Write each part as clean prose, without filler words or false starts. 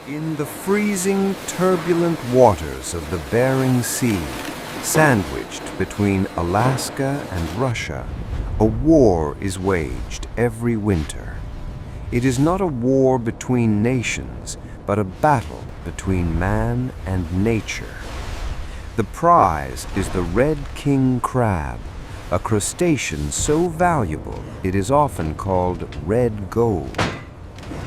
In the freezing, turbulent waters of the Bering Sea, sandwiched between Alaska and Russia, a war is waged every winter. It is not a war between nations, but a battle between man and nature. The prize is the red king crab, a crustacean so valuable it is often called red gold.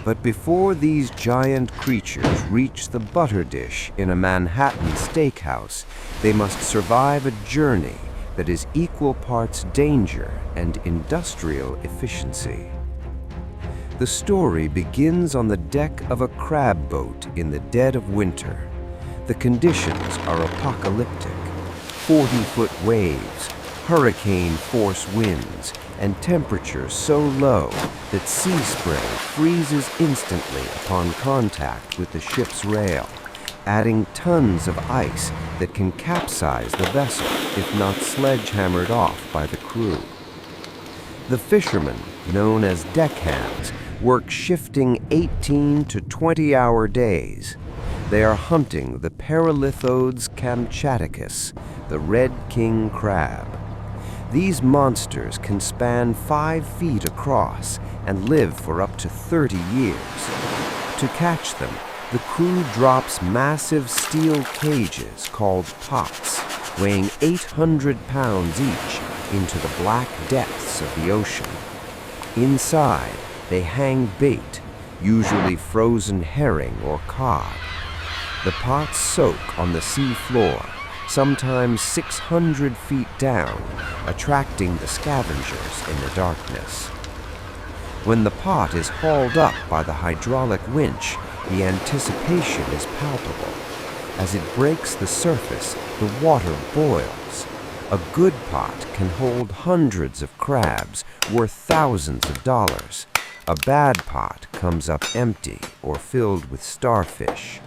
But before these giant creatures reach the butter dish in a Manhattan steakhouse, they must survive a journey that is equal parts danger and industrial efficiency. The story begins on the deck of a crab boat in the dead of winter. The conditions are apocalyptic: 40-foot waves, hurricane-force winds, and temperatures so low that sea spray freezes instantly upon contact with the ship's rail, adding tons of ice that can capsize the vessel if not sledgehammered off by the crew. The fishermen, known as deckhands, work shifting 18 to 20-hour days. They are hunting the Paralithodes kamchaticus, the red king crab. These monsters can span 5 feet across and live for up to 30 years. To catch them, the crew drops massive steel cages called pots, weighing 800 pounds each, into the black depths of the ocean. Inside, they hang bait, usually frozen herring or cod. The pots soak on the sea floor, sometimes 600 feet down, attracting the scavengers in the darkness. When the pot is hauled up by the hydraulic winch, the anticipation is palpable. As it breaks the surface, the water boils. A good pot can hold hundreds of crabs worth thousands of dollars. A bad pot comes up empty or filled with starfish.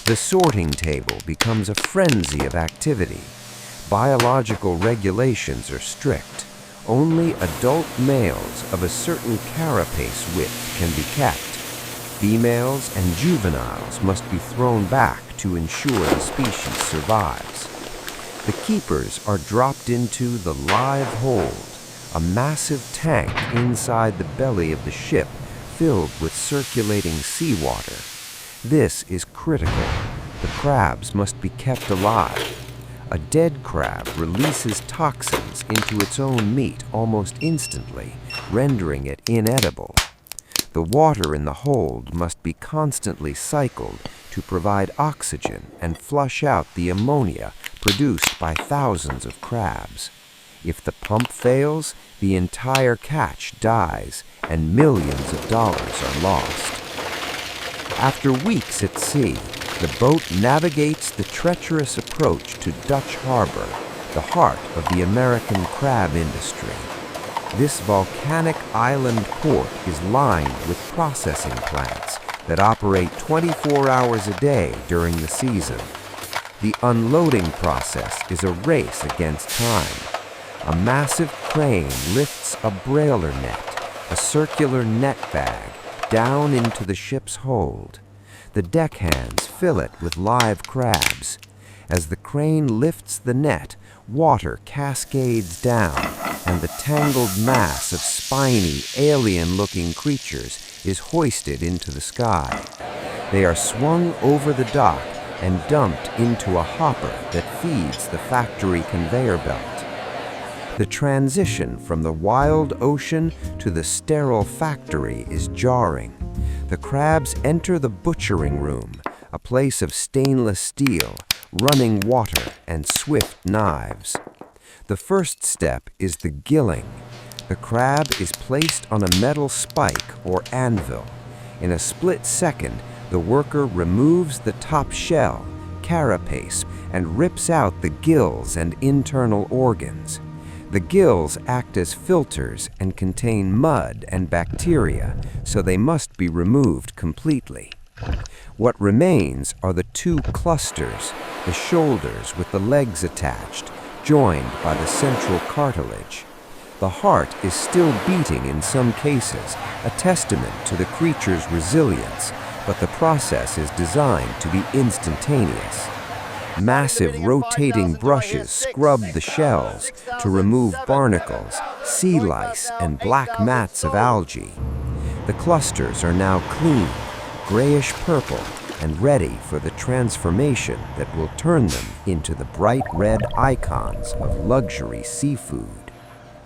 The sorting table becomes a frenzy of activity. Biological regulations are strict. Only adult males of a certain carapace width can be kept. Females and juveniles must be thrown back to ensure the species survives. The keepers are dropped into the live hold, a massive tank inside the belly of the ship filled with circulating seawater. This is critical. The crabs must be kept alive. A dead crab releases toxins into its own meat almost instantly, rendering it inedible. The water in the hold must be constantly cycled to provide oxygen and flush out the ammonia produced by thousands of crabs. If the pump fails, the entire catch dies and millions of dollars are lost. After weeks at sea, the boat navigates the treacherous approach to Dutch Harbor, the heart of the American crab industry. This volcanic island port is lined with processing plants that operate 24 hours a day during the season. The unloading process is a race against time. A massive crane lifts a brailer net, a circular net bag, down into the ship's hold. The deckhands fill it with live crabs. As the crane lifts the net, water cascades down, and the tangled mass of spiny, alien-looking creatures is hoisted into the sky. They are swung over the dock and dumped into a hopper that feeds the factory conveyor belt. The transition from the wild ocean to the sterile factory is jarring. The crabs enter the butchering room, a place of stainless steel, running water, and swift knives. The first step is the gilling. The crab is placed on a metal spike or anvil. In a split second, the worker removes the top shell, carapace, and rips out the gills and internal organs. The gills act as filters and contain mud and bacteria, so they must be removed completely. What remains are the 2 clusters, the shoulders with the legs attached, joined by the central cartilage. The heart is still beating in some cases, a testament to the creature's resilience, but the process is designed to be instantaneous. Massive rotating brushes scrub the shells to remove barnacles, sea lice, and black mats of algae. The clusters are now clean, grayish-purple, and ready for the transformation that will turn them into the bright red icons of luxury seafood.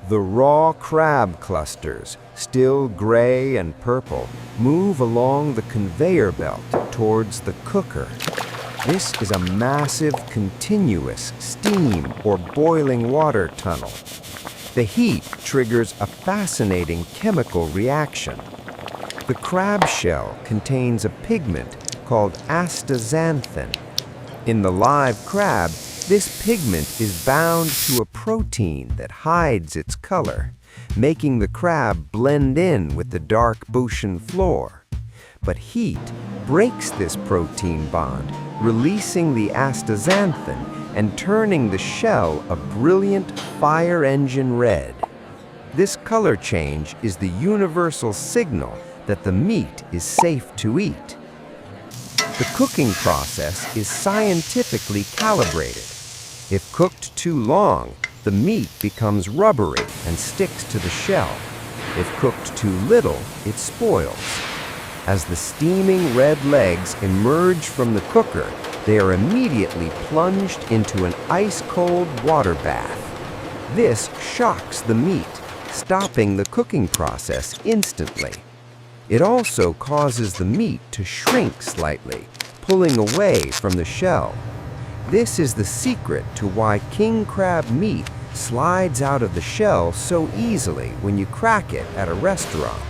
The raw crab clusters, still gray and purple, move along the conveyor belt towards the cooker. This is a massive, continuous steam or boiling water tunnel. The heat triggers a fascinating chemical reaction. The crab shell contains a pigment called astaxanthin. In the live crab, this pigment is bound to a protein that hides its color, making the crab blend in with the dark ocean floor. But heat breaks this protein bond, releasing the astaxanthin and turning the shell a brilliant fire engine red. This color change is the universal signal that the meat is safe to eat. The cooking process is scientifically calibrated. If cooked too long, the meat becomes rubbery and sticks to the shell. If cooked too little, it spoils. As the steaming red legs emerge from the cooker, they are immediately plunged into an ice-cold water bath. This shocks the meat, stopping the cooking process instantly. It also causes the meat to shrink slightly, pulling away from the shell. This is the secret to why king crab meat slides out of the shell so easily when you crack it at a restaurant.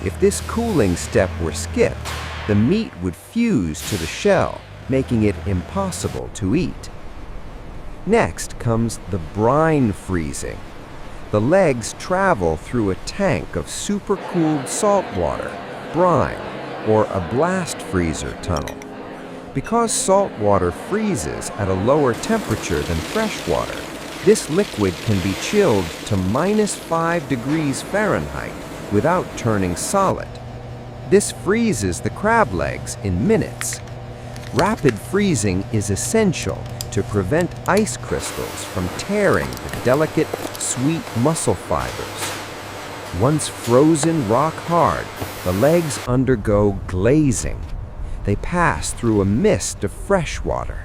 If this cooling step were skipped, the meat would fuse to the shell, making it impossible to eat. Next comes the brine freezing. The legs travel through a tank of supercooled salt water, brine, or a blast freezer tunnel. Because salt water freezes at a lower temperature than fresh water, this liquid can be chilled to -5 degrees Fahrenheit without turning solid. This freezes the crab legs in minutes. Rapid freezing is essential to prevent ice crystals from tearing the delicate, sweet muscle fibers. Once frozen rock hard, the legs undergo glazing. They pass through a mist of fresh water.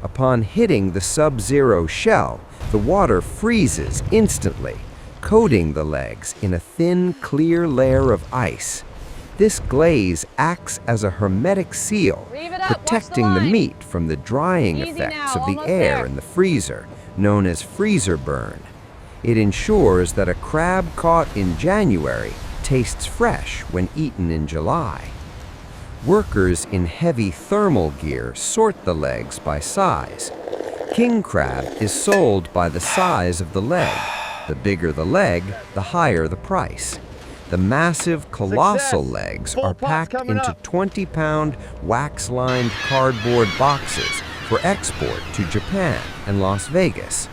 Upon hitting the sub-zero shell, the water freezes instantly, coating the legs in a thin, clear layer of ice. This glaze acts as a hermetic seal, protecting the meat from the drying effects of the air in the freezer, known as freezer burn. It ensures that a crab caught in January tastes fresh when eaten in July. Workers in heavy thermal gear sort the legs by size. King crab is sold by the size of the leg. The bigger the leg, the higher the price. The massive, colossal legs are packed into 20-pound wax-lined cardboard boxes for export to Japan and Las Vegas.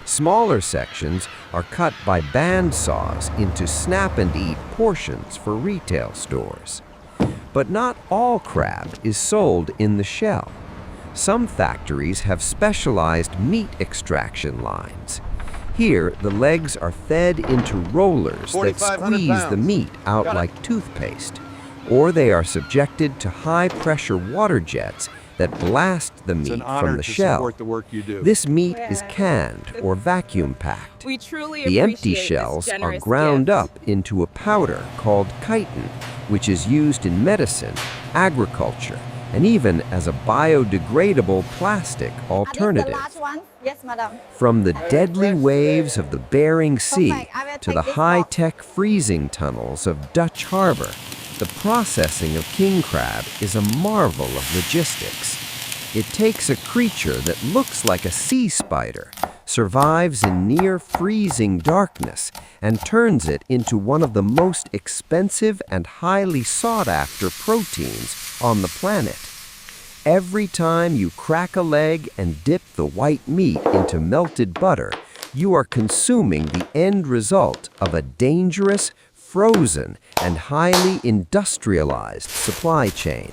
Smaller sections are cut by band saws into snap-and-eat portions for retail stores. But not all crab is sold in the shell. Some factories have specialized meat extraction lines. Here, the legs are fed into rollers that squeeze the meat out like toothpaste, or they are subjected to high-pressure water jets that blast the meat from the shell. This meat is canned or vacuum-packed. The empty shells are ground up into a powder called chitin, which is used in medicine, agriculture, and even as a biodegradable plastic alternative. Yes, madam. From the deadly waves of the Bering Sea to the high-tech freezing tunnels of Dutch Harbor, the processing of king crab is a marvel of logistics. It takes a creature that looks like a sea spider, survives in near-freezing darkness, and turns it into one of the most expensive and highly sought-after proteins on the planet. Every time you crack a leg and dip the white meat into melted butter, you are consuming the end result of a dangerous, frozen and highly industrialized supply chain.